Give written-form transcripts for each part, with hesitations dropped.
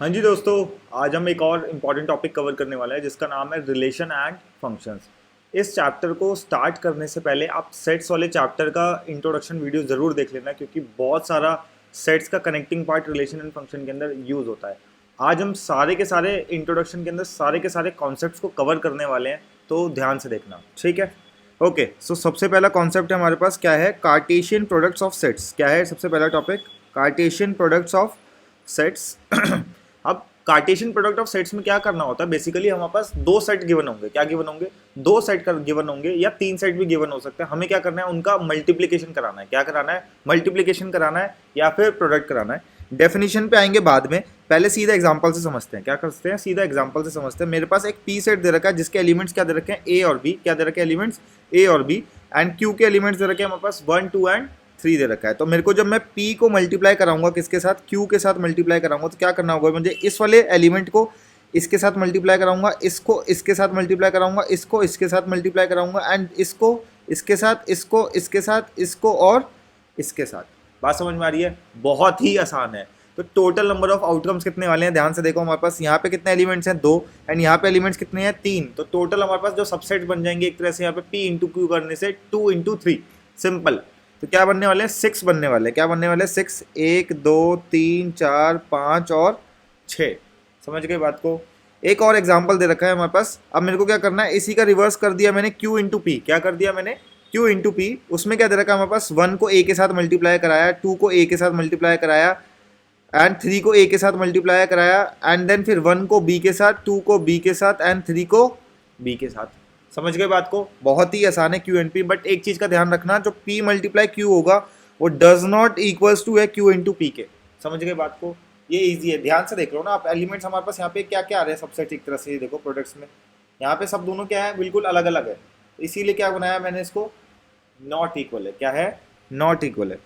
हाँ जी दोस्तों, आज हम एक और इम्पॉर्टेंट टॉपिक कवर करने वाले हैं जिसका नाम है रिलेशन एंड फंक्शंस। इस चैप्टर को स्टार्ट करने से पहले आप सेट्स वाले चैप्टर का इंट्रोडक्शन वीडियो ज़रूर देख लेना, क्योंकि बहुत सारा सेट्स का connecting part relation and function के अंदर यूज़ होता है। आज हम सारे के सारे इंट्रोडक्शन के अंदर सारे के सारे कॉन्सेप्ट्स को कवर करने वाले हैं, तो ध्यान से देखना, ठीक है। ओके, सो सबसे पहला कॉन्सेप्ट है हमारे पास, क्या है? Cartesian products of sets. क्या है सबसे पहला topic? Cartesian products of sets. अब कार्टेशियन प्रोडक्ट ऑफ सेट्स में क्या करना होता है? बेसिकली हमारे पास दो सेट गिवन होंगे। क्या गिवन होंगे? दो सेट का गिवन होंगे, या तीन सेट भी गिवन हो सकते हैं। हमें क्या करना है? उनका मल्टीप्लिकेशन कराना है। क्या कराना है? मल्टीप्लिकेशन कराना है या फिर प्रोडक्ट कराना है। डेफिनेशन पे आएंगे बाद में, पहले सीधा एग्जांपल से समझते हैं। क्या करते हैं? सीधा एग्जांपल से समझते हैं। मेरे पास एक पी सेट दे रखा है जिसके एलिमेंट्स क्या दे रखे हैं? ए और बी। क्या दे रखे हैं? एलिमेंट्स ए और बी। एंड क्यू के एलिमेंट्स दे रखे हैं हमारे पास 1, 2 एंड 3 दे रखा है। तो मेरे को जब मैं P को मल्टीप्लाई कराऊंगा किसके साथ? Q के साथ मल्टीप्लाई कराऊंगा, तो क्या करना होगा मुझे? इस वाले एलिमेंट को इसके साथ मल्टीप्लाई कराऊंगा, इसको इसके साथ मल्टीप्लाई कराऊंगा, इसको इसके साथ मल्टीप्लाई कराऊंगा, एंड इसको इसके साथ, इसको इसके साथ, इसको और इसके साथ। बात समझ में आ रही है? बहुत ही आसान है। तो टोटल नंबर ऑफ आउटकम्स कितने वाले हैं? ध्यान से देखो, हमारे पास यहाँ पे कितने एलिमेंट्स हैं? 2। एंड यहाँ पे एलिमेंट्स कितने हैं? 3। तो टोटल हमारे पास जो सबसेट बन जाएंगे एक तरह से यहाँ पे P इंटू क्यू करने से 2 इंटू 3, सिंपल। तो क्या बनने वाले हैं? 6 बनने वाले हैं। क्या बनने वाले हैं? 6। 1 2 3 4 5 और 6। समझ गए बात को? एक और एग्जांपल दे रखा है हमारे पास। अब मेरे को क्या करना है? इसी का रिवर्स कर दिया मैंने, Q इंटू पी। क्या कर दिया मैंने? Q into P. उसमें क्या दे रखा है हमारे पास? 1 को A के साथ मल्टीप्लाई कराया, 2 को A के साथ मल्टीप्लाई कराया, एंड 3 को A के साथ मल्टीप्लाई कराया, एंड देन फिर 1 को B के साथ, 2 को B के साथ, एंड 3 को B के साथ। समझ गए बात को? बहुत ही आसान है Q एंड P। बट एक चीज का ध्यान रखना, जो P मल्टीप्लाई Q होगा वो डज नॉट इक्वल्स टू है Q इंटू पी के। समझ गए बात को? ये इजी है, ध्यान से देख लो ना आप। एलिमेंट्स हमारे पास यहाँ पे क्या क्या आ रहे हैं सबसेट, एक तरह से ये देखो प्रोडक्ट्स में यहाँ पे सब दोनों क्या है? बिल्कुल अलग अलग है। इसीलिए क्या बनाया मैंने इसको? नॉट इक्वल है। क्या है? नॉट इक्वल है।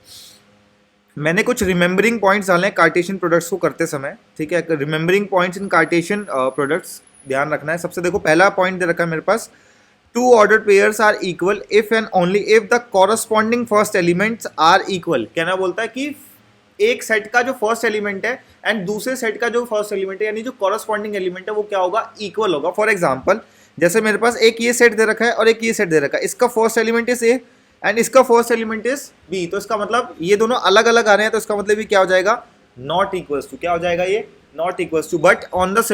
मैंने कुछ रिमेंबरिंग पॉइंट्स डाले हैं कार्टेशियन प्रोडक्ट्स को करते समय, ठीक है। Remembering points in Cartesian products ध्यान रखना है। सबसे देखो, पहला पॉइंट दे रखा है मेरे पास, two ordered pairs are equal if and only if the corresponding first elements are equal. कहना बोलता है कि एक सेट का जो फर्स्ट एलिमेंट है एंड दूसरे सेट का जो फर्स्ट एलिमेंट है, यानी जो कॉरस्पॉन्डिंग एलिमेंट है, वो क्या होगा? इक्वल होगा। फॉर एग्जाम्पल, जैसे मेरे पास एक ये सेट दे रखा है और एक ये सेट दे रखा है। इसका first element is A and इसका फर्स्ट एलिमेंट इज बी। तो इसका मतलब ये दोनों अलग अलग आ रहे हैं, तो इसका मतलब ये क्या हो जाएगा? Not equals to. क्या हो जाएगा ये? Not equals to. But on the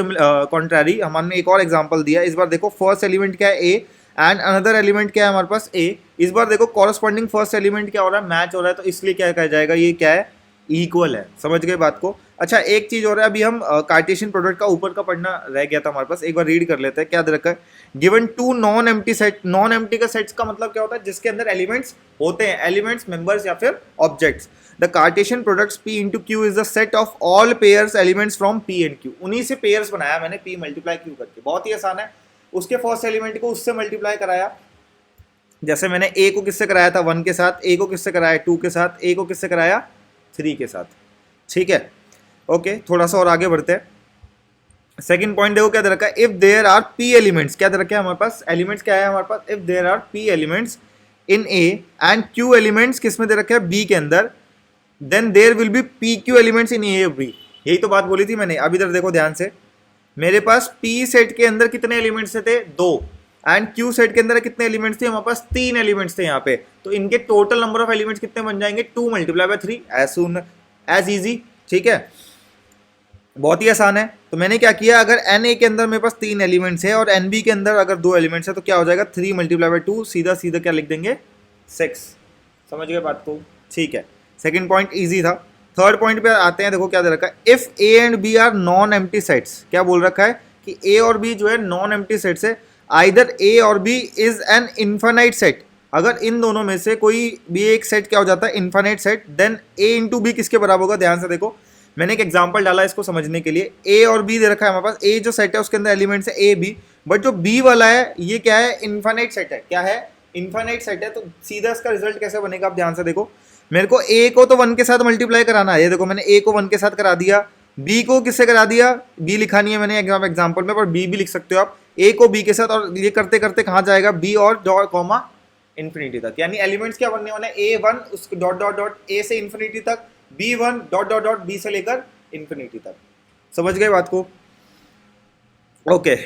contrary हमने एक और एग्जांपल दिया। इस बार देखो, फर्स्ट एलिमेंट क्या है? ए, एंड अनदर एलिमेंट क्या है हमारे पास? ए। इस बार देखो कॉरस्पॉन्डिंग फर्स्ट एलिमेंट क्या हो रहा है? मैच हो रहा है। तो इसलिए क्या कहा जाएगा? ये क्या है? इक्वल है। समझ गए बात को? अच्छा, एक चीज हो रहा है, अभी हम कार्टेशियन प्रोडक्ट का ऊपर का पढ़ना रह गया था हमारे पास, एक बार रीड कर लेते हैं। क्या दे रखा है? Given to non empty set. Non empty का सेट्स का मतलब क्या होता है? जिसके अंदर एलिमेंट्स होते हैं, एलिमेंट्स, मेंबर्स या फिर objects. The Cartesian products P into Q is the set of all pairs elements from P and Q। उन्हीं से पेयर्स बनाया मैंने, P मल्टीप्लाई Q करके। बहुत ही आसान है। उसके फर्स्ट एलिमेंट को उससे मल्टीप्लाई कराया। जैसे मैंने A को किससे कराया था? 1 के साथ। A को किससे कराया? 2 के साथ। A को किससे कराया? 3 के साथ। ठीक है, ओके, थोड़ा सा और आगे बढ़ते हैं। सेकंड पॉइंट देखो क्या दे रखा है? If there are P elements. क्या दे रखा है हमारे पास? एलिमेंट्स क्या है हमारे पास? If there are P elements in A and Q elements किस में दे रखा है? B के अंदर, then there will be PQ elements in A और B। यही तो बात बोली थी मैंने। अब इधर देखो ध्यान से, मेरे पास P सेट के अंदर कितने एलिमेंट्स थे? 2। एंड Q सेट के अंदर कितने एलिमेंट्स थे? हमारे पास 3 एलिमेंट्स थे यहाँ पे। तो इनके टोटल नंबर ऑफ एलिमेंट्स कितने बन जाएंगे? 2 multiply by 3, as soon as easy. ठीक है, बहुत ही आसान है। तो मैंने क्या किया, अगर NA के अंदर मेरे पास 3 एलिमेंट्स है और NB के अंदर अगर 2 एलिमेंट्स है, तो क्या हो जाएगा? 3 मल्टीप्लाई बाय 2, सीधा सीधा क्या लिख देंगे? 6। समझ गए बात को? ठीक है, सेकंड पॉइंट इजी था। थर्ड पॉइंट पे आते हैं। देखो क्या दे रखा है? If A and B are non empty sets. क्या बोल रखा है? कि A और B जो है नॉन एम्प्टी सेट्स है। आइदर A और B is an infinite set. अगर इन दोनों में से कोई भी एक सेट क्या हो जाता है? Infinite set. Then A into B किसके बराबर होगा? ध्यान से देखो, मैंने एक एग्जांपल डाला इसको समझने के लिए। A और B दे रखा है हमारे पास। A जो सेट है उसके अंदर एलिमेंट्स है A B, बट जो B वाला है ये क्या है? इन्फानाइट सेट है। क्या है? इन्फानाइट सेट है। तो सीधा इसका रिजल्ट कैसे बनेगा? आप ध्यान से देखो, मेरे को A को तो 1 के साथ मल्टीप्लाई कराना है। ये देखो, मैंने A को 1 के साथ करा दिया। B को किससे करा दिया? B लिखा नहीं है मैंने एग्जाम्पल में, पर B भी लिख सकते हो आप। A को B के साथ, और ये करते करते कहाँ जाएगा? B और डॉट कॉमा इन्फिनिटी तक। यानी एलिमेंट्स क्या बनने वाले हैं? A1 उस डॉट डॉट डॉट A से इन्फिनिटी तक, B1 dot dot dot B से लेकर इन्फिनिटी तक। समझ गए बात को? ओके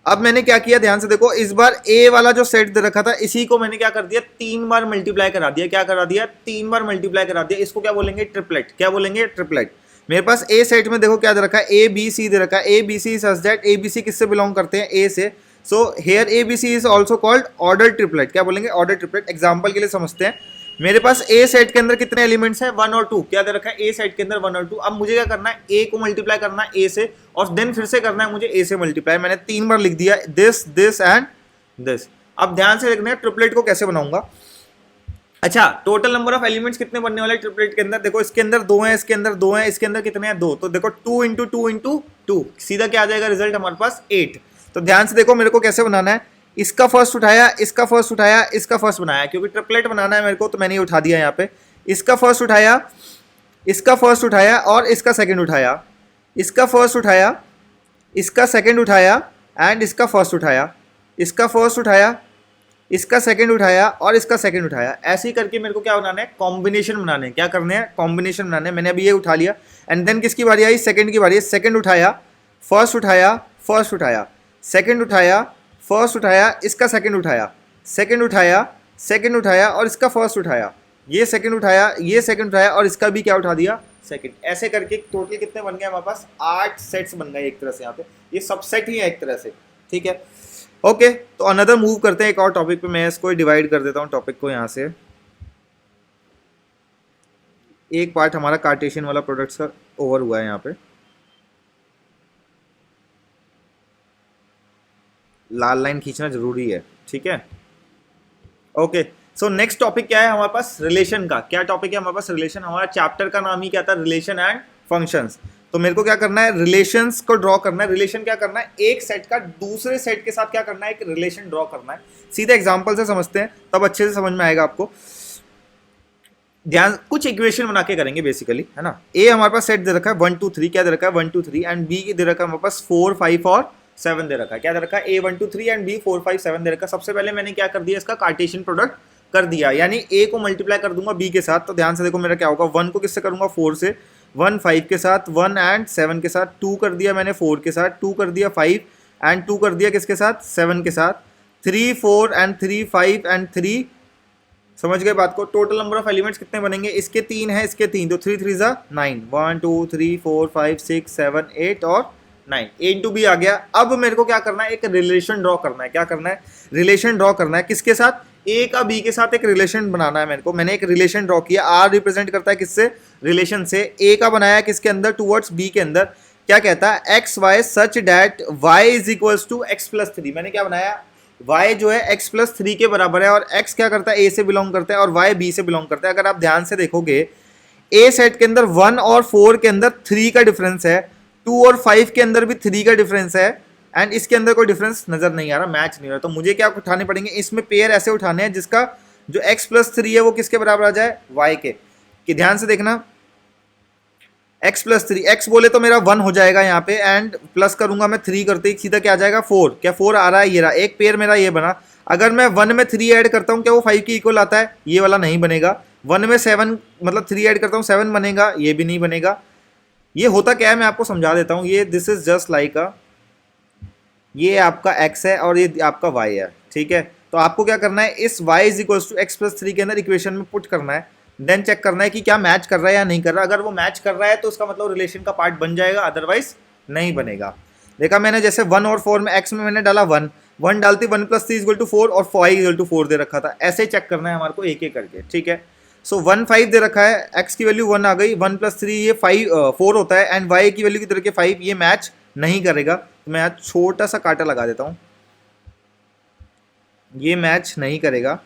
अब मैंने क्या किया, ध्यान से देखो, इस बार ए वाला जो सेट दे रखा था इसी को मैंने क्या कर दिया, 3 बार मल्टीप्लाई करा दिया। क्या करा दिया? 3 बार मल्टीप्लाई करा दिया। इसको क्या बोलेंगे? ट्रिपलेट। क्या बोलेंगे? ट्रिपलेट। मेरे पास ए सेट में देखो क्या दे रखा है, ए बी सी दे रखा है। A B C such that A B C किससे बिलोंग करते हैं? ए से। So here A B C is also called order triplet. क्या बोलेंगे? Order triplet. एग्जाम्पल के लिए समझते हैं, मेरे पास ए सेट के अंदर कितने एलिमेंट्स हैं? 1 और 2। क्या दे रखा है? ए सेट के अंदर 1 और 2। अब मुझे क्या करना है? ए को मल्टीप्लाई करना है ए से, और देन फिर से करना है मुझे ए से मल्टीप्लाई। मैंने 3 बार लिख दिया, दिस दिस एंड दिस। अब ध्यान से देखना है ट्रिपलेट को कैसे बनाऊंगा। अच्छा, टोटल नंबर ऑफ एलिमेंट्स कितने बनने वाले ट्रिपलेट के अंदर? देखो इसके अंदर 2 हैं, इसके अंदर 2 हैं, इसके अंदर कितने हैं? 2। तो देखो 2 इंटू 2 इंटू 2, सीधा क्या आ जाएगा रिजल्ट हमारे पास? 8। तो ध्यान से देखो मेरे को कैसे बनाना है। इसका फर्स्ट उठाया, इसका फर्स्ट उठाया, इसका फर्स्ट बनाया, क्योंकि ट्रिपलेट बनाना है मेरे को, तो मैंने ये उठा दिया यहाँ पे। इसका फर्स्ट उठाया, इसका फर्स्ट उठाया और इसका सेकंड उठाया, इसका फर्स्ट उठाया, इसका सेकंड उठाया एंड इसका फर्स्ट उठाया, इसका फर्स्ट उठाया, इसका सेकंड उठाया और इसका सेकंड उठाया। ऐसे ही करके मेरे को क्या बनाना है? कॉम्बिनेशन बनाने हैं। क्या करने हैं? कॉम्बिनेशन बनाने हैं। मैंने अभी ये उठा लिया एंड देन किसकी बारी आई? सेकंड की बारी है। सेकंड उठाया, फर्स्ट उठाया, फर्स्ट उठाया, सेकंड उठाया, फर्स्ट उठाया, इसका सेकंड उठाया, सेकंड उठाया, सेकंड उठाया और इसका फर्स्ट उठाया, ये सेकंड उठाया, ये सेकंड उठाया और इसका भी क्या उठा दिया? सेकंड। ऐसे करके टोटल कितने बन गए हमारे पास? 8 सेट्स बन गए एक तरह से। यहाँ पे ये सबसेट ही है एक तरह से, ठीक है। ओके तो अनदर मूव करते हैं एक और टॉपिक पे। मैं इसको डिवाइड कर देता हूँ टॉपिक को। यहाँ से एक पार्ट हमारा कार्टेशियन वाला प्रोडक्ट्स का ओवर हुआ है यहाँ पे। लाल लाइन खींचना जरूरी है, ठीक है। ओके सो नेक्स्ट टॉपिक क्या है हमारे पास? रिलेशन का। क्या टॉपिक है हमारे पास? रिलेशन। हमारा चैप्टर का नाम ही क्या था? Relation and functions. तो मेरे को क्या करना है? रिलेशंस को ड्रॉ करना है। रिलेशन क्या करना है? एक सेट का दूसरे सेट के साथ क्या करना है? एक रिलेशन ड्रॉ करना है। सीधे एग्जांपल से समझते हैं, तब अच्छे से समझ में आएगा आपको। ध्यान, कुछ इक्वेशन बना के करेंगे बेसिकली, है ना। ए हमारे पास सेट दे रखा है 1 2 3। क्या दे रखा है? 1 2 3 एंड बी दे रखा है हमारे पास 4 5 और 7 दे रखा है। क्या दे रखा है? ए 1 2 3 एंड बी 4 5 7 दे रखा है। सबसे पहले मैंने क्या कर दिया? इसका कार्टेशियन प्रोडक्ट कर दिया, यानी ए को मल्टीप्लाई कर दूंगा बी के साथ। तो ध्यान से देखो मेरा क्या होगा, 1 को किससे करूंगा? 4 से, 1 5 के साथ, 1 एंड 7 के साथ, 2 कर दिया मैंने 4 के साथ, 2 कर दिया 5 एंड 2 कर दिया किसके साथ? 7 के साथ, 3 4 एंड 3 5 एंड 3। समझ गए बात को? टोटल नंबर ऑफ एलिमेंट्स कितने बनेंगे? इसके 3 है, इसके 3, तो 3 3 जा 9, 1 2 3 4 5 6 7 8 और 9, ए इंटू बी आ गया। अब मेरे को क्या करना है? एक रिलेशन ड्रॉ करना है। क्या करना है? रिलेशन ड्रॉ करना है। किसके साथ? ए का बी के साथ एक रिलेशन बनाना है मेरे को। मैंने एक रिलेशन ड्रॉ किया। आर रिप्रेजेंट करता है किससे? रिलेशन से। ए का बनाया किसके अंदर? टूवर्ड्स बी के अंदर। क्या कहता है? X y such that y is equals to x plus 3। मैंने क्या बनाया? y जो है x प्लस 3 के बराबर है, और x क्या करता है? a से बिलोंग करता है और y b से बिलोंग करता है। अगर आप ध्यान से देखोगे a सेट के अंदर 1 और 4 के अंदर 3 का डिफरेंस है, 2 और 5 के अंदर भी 3 का डिफरेंस है, एंड इसके अंदर कोई डिफरेंस नजर नहीं आ रहा, मैच नहीं हो रहा। तो मुझे क्या उठाने पड़ेंगे? इसमें पेयर ऐसे उठाने हैं जिसका जो x प्लस 3 है वो किसके बराबर आ जाए? y के। कि ध्यान से देखना, x प्लस 3, x बोले तो मेरा 1 हो जाएगा यहाँ पे, एंड प्लस करूंगा मैं 3 करते ही सीधा क्या आ जाएगा? 4। क्या 4 आ रहा है? ये रहा एक पेयर मेरा, ये बना। अगर मैं 1 में 3 ऐड करता हूँ क्या वो 5 के इक्वल आता है? ये वाला नहीं बनेगा। 1 में 7 मतलब 3 ऐड करता हूँ 7 बनेगा, ये भी नहीं बनेगा। ये होता क्या है मैं आपको समझा देता हूँ। ये दिस इज जस्ट लाइक अ, ये आपका x है और ये आपका y है, ठीक है। तो आपको क्या करना है? इस y is equals to x plus 3 के अंदर इक्वेशन में पुट करना है, देन चेक करना है कि क्या मैच कर रहा है या नहीं कर रहा। अगर वो मैच कर रहा है तो उसका मतलब रिलेशन का पार्ट बन जाएगा, अदरवाइज नहीं बनेगा। देखा मैंने, जैसे 1 और 4 में x में मैंने डाला 1, 1 डालती 1 प्लस 3 इक्वल टू 4 और y इक्वल टू 4 दे रखा था। ऐसे चेक करना है हमारे को एक एक करके, ठीक है। सो 1 5 दे रखा है, x की वैल्यू 1 आ गई, 1 प्लस 3 ये 4 होता है, एंड y की वैल्यू किधर के 5, ये मैच नहीं करेगा। तो मैं आज छोटा सा कांटा लगा देता हूँ, ये मैच नहीं करेगा।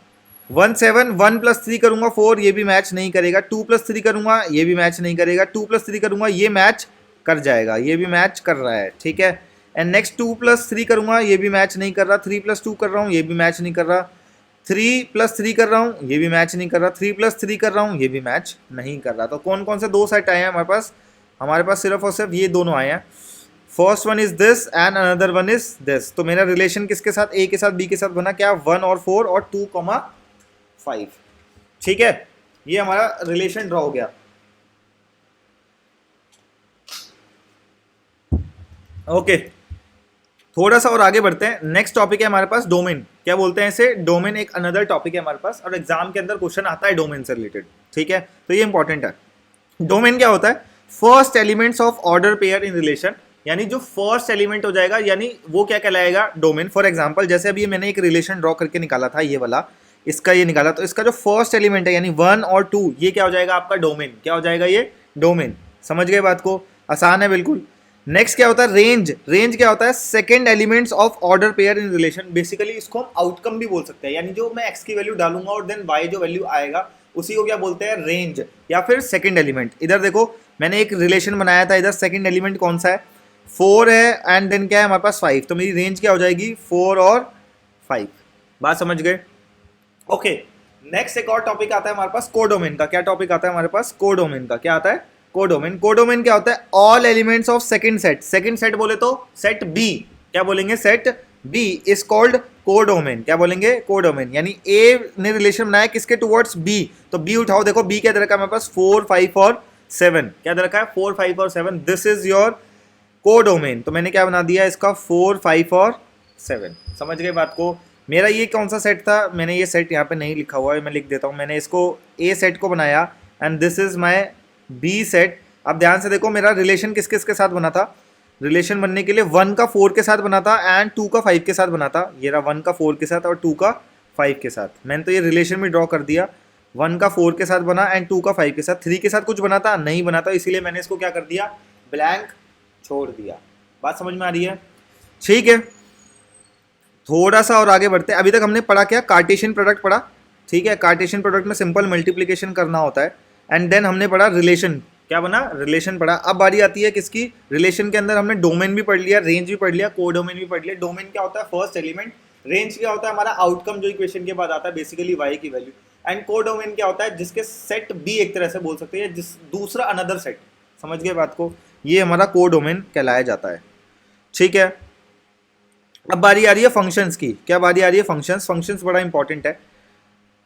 1 7, 1 प्लस 3 करूंगा 4, ये भी मैच नहीं करेगा। 2 प्लस 3 करूंगा, ये भी मैच नहीं करेगा। 2 प्लस 3 करूंगा, ये मैच कर जाएगा, ये भी मैच कर रहा है, ठीक है। एंड नेक्स्ट 2 प्लस 3 करूंगा, ये भी मैच नहीं कर रहा। 3 प्लस 2 कर रहा हूँ, ये भी मैच नहीं कर रहा। 3 प्लस 3 कर रहा हूँ, ये भी मैच नहीं कर रहा। 3 प्लस 3 कर रहा हूँ, ये भी मैच नहीं कर रहा। तो कौन कौन से 2 सेट आए हैं हमारे पास? हमारे पास सिर्फ और सिर्फ ये दोनों आए हैं। First one is this and another one is this. तो मेरा रिलेशन किसके साथ? ए के साथ बी के साथ बना क्या? 1 और 4 और 2, 5, ठीक है। ये हमारा रिलेशन ड्रॉ हो गया। ओके, थोड़ा सा और आगे बढ़ते हैं। नेक्स्ट टॉपिक है हमारे पास डोमेन। क्या बोलते हैं इसे? डोमेन एक अनदर टॉपिक है हमारे पास, और एग्जाम के अंदर क्वेश्चन आता है डोमेन से रिलेटेड। ठीक है, तो ये इंपॉर्टेंट है। डोमेन क्या होता है? First elements of order pair in relation, यानी जो फर्स्ट एलिमेंट हो जाएगा, यानी वो क्या कहलाएगा? डोमेन। फॉर एग्जांपल, जैसे अभी मैंने एक रिलेशन ड्रॉ करके निकाला था, ये वाला, इसका ये निकाला, तो इसका जो फर्स्ट एलिमेंट है यानी 1 और 2, ये क्या हो जाएगा आपका? डोमेन। क्या हो जाएगा ये? डोमेन। समझ गए बात को? आसान है बिल्कुल। नेक्स्ट क्या होता है? रेंज। रेंज क्या होता है? Second elements of order pair in relation. Basically इसको हम आउटकम भी बोल सकते हैं, यानी जो मैं एक्स की वैल्यू डालूंगा और देन वाई जो वैल्यू आएगा उसी को क्या बोलते हैं? रेंज, या फिर सेकंड एलिमेंट। इधर देखो, मैंने एक रिलेशन बनाया था, इधर सेकंड एलिमेंट कौन सा है? 4 है, एंड देन क्या है हमारे पास? 5। तो मेरी रेंज क्या हो जाएगी? 4 और 5। बात समझ गए? ओके, नेक्स्ट एक और टॉपिक आता है हमारे पास कोडोमेन का। क्या टॉपिक आता है हमारे पास? कोडोमेन का। क्या आता है? कोडोमेन। कोडोमेन क्या होता है? All elements of second set. Second set बोले तो सेट बी। क्या बोलेंगे? Set B is called codomain. क्या बोलेंगे? कोडोमेन। यानी ए ने रिलेशन बनाया किसके टुवर्ड्स? बी। तो बी उठाओ, देखो बी क्या दे रखा है हमारे पास? 4, 5 और 7। क्या दे रखा है? 4, 5 और 7। This is your codomain. तो मैंने क्या बना दिया इसका? 4, 5 और 7। समझ गए बात को? मेरा ये कौन सा सेट था? मैंने ये सेट यहाँ पे नहीं लिखा हुआ है, मैं लिख देता हूँ। मैंने इसको ए सेट को बनाया, and this is my B set. अब ध्यान से देखो, मेरा रिलेशन किस किस के साथ बना था? रिलेशन बनने के लिए 1 का 4 के साथ बना था, एंड 2 का 5 के साथ बना था। ये रहा 1 का 4 के साथ और 2 का 5 के साथ। मैंने तो ये रिलेशन भी ड्रॉ कर दिया। 1 का 4 के साथ बना, एंड 2 का 5 के साथ। 3 के साथ कुछ बना था? नहीं बना था, इसीलिए मैंने इसको क्या कर दिया? ब्लैंक छोड़ दिया। बात समझ में आ रही है? ठीक है, थोड़ा सा और आगे बढ़ते हैं। अभी तक हमने पढ़ा क्या? कार्टेशियन प्रोडक्ट पढ़ा। ठीक है, कार्टेशियन प्रोडक्ट में सिंपल मल्टीप्लिकेशन करना होता है, एंड देन हमने पढ़ा रिलेशन। क्या बना? रिलेशन पढ़ा। अब बारी आती है किसकी? रिलेशन के अंदर हमने डोमेन भी पढ़ लिया, रेंज भी पढ़ लिया, कोडोमेन भी पढ़ लिया। डोमेन क्या होता है? First element. रेंज क्या होता है? हमारा आउटकम जो इक्वेशन के बाद आता है, बेसिकली वाई की वैल्यू। एंड कोडोमेन क्या होता है? जिसके सेट बी एक तरह से बोल सकते हैं, जिस दूसरा अनदर सेट। समझ गए बात को? ये हमारा कोडोमेन कहलाया जाता है। ठीक है, अब बारी आ रही है फंक्शंस की। क्या बारी आ रही है? फंक्शंस। फंक्शंस बड़ा इंपॉर्टेंट है,